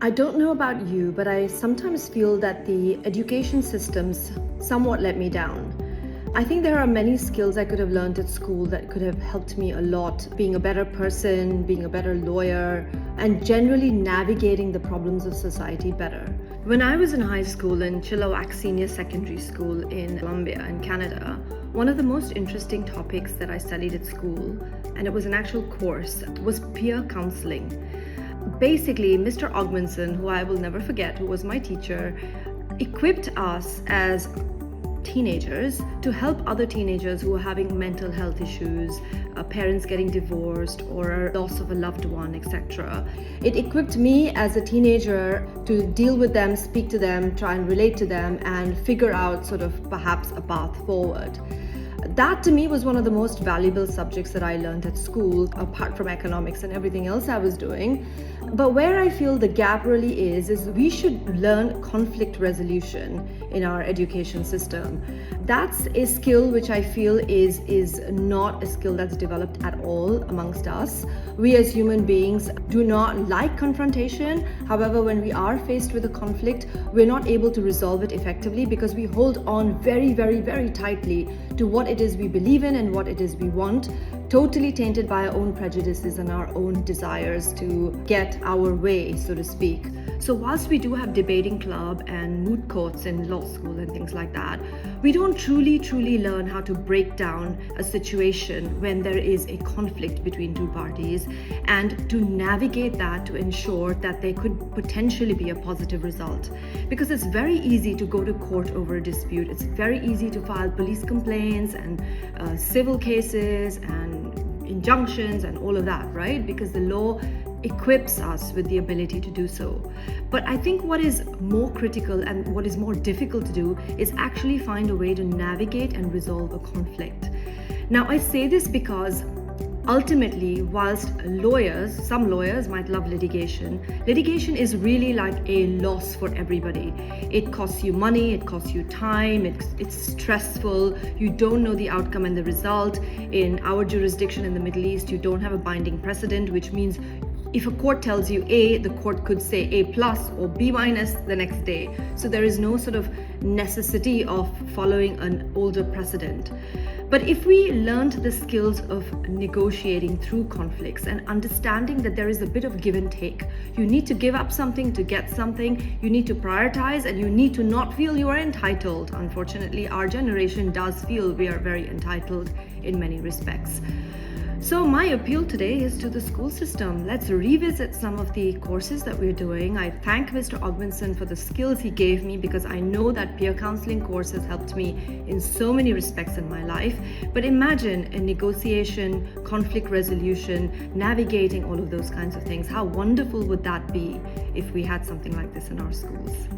I don't know about you, but I sometimes feel that the education systems somewhat let me down. I think there are many skills I could have learned at school that could have helped me a lot, being a better person, being a better lawyer, and generally navigating the problems of society better. When I was in high school in Chilliwack Senior Secondary School in Colombia in Canada, one of the most interesting topics that I studied at school, and it was an actual course, was peer counseling. Basically, Mr. Ogmanson, who I will never forget, who was my teacher, equipped us as teenagers to help other teenagers who are having mental health issues, parents getting divorced, or loss of a loved one, etc. It equipped me as a teenager to deal with them, speak to them, try and relate to them, and figure out sort of perhaps a path forward. That to me was one of the most valuable subjects that I learned at school, apart from economics and everything else I was doing. But where I feel the gap really is we should learn conflict resolution in our education system. That's a skill which I feel is not a skill that's developed at all amongst us. We as human beings do not like confrontation. However, when we are faced with a conflict, we're not able to resolve it effectively because we hold on very, very, very tightly to what it is we believe in and what it is we want, totally tainted by our own prejudices and our own desires to get our way, so to speak. So whilst we do have debating club and moot courts in law school and things like that, we don't truly learn how to break down a situation when there is a conflict between two parties and to navigate that to ensure that there could potentially be a positive result. Because it's very easy to go to court over a dispute. It's very easy to file police complaints and civil cases and injunctions and all of that, right? Because the law equips us with the ability to do so. But I think what is more critical and what is more difficult to do is actually find a way to navigate and resolve a conflict. Now, I say this because ultimately, whilst some lawyers might love litigation is really like a loss for everybody. It costs you money, it costs you time, it's stressful, you don't know the outcome and the result. In our jurisdiction in the Middle East, you don't have a binding precedent, which means if a court tells you A, the court could say A plus or B minus the next day. So there is no sort of necessity of following an older precedent. But if we learned the skills of negotiating through conflicts and understanding that there is a bit of give and take, you need to give up something to get something, you need to prioritize, and you need to not feel you are entitled. Unfortunately, our generation does feel we are very entitled in many respects. So my appeal today is to the school system. Let's revisit some of the courses that we're doing. I thank Mr. Ogmanson for the skills he gave me because I know that peer counseling course has helped me in so many respects in my life. But imagine a negotiation, conflict resolution, navigating all of those kinds of things. How wonderful would that be if we had something like this in our schools?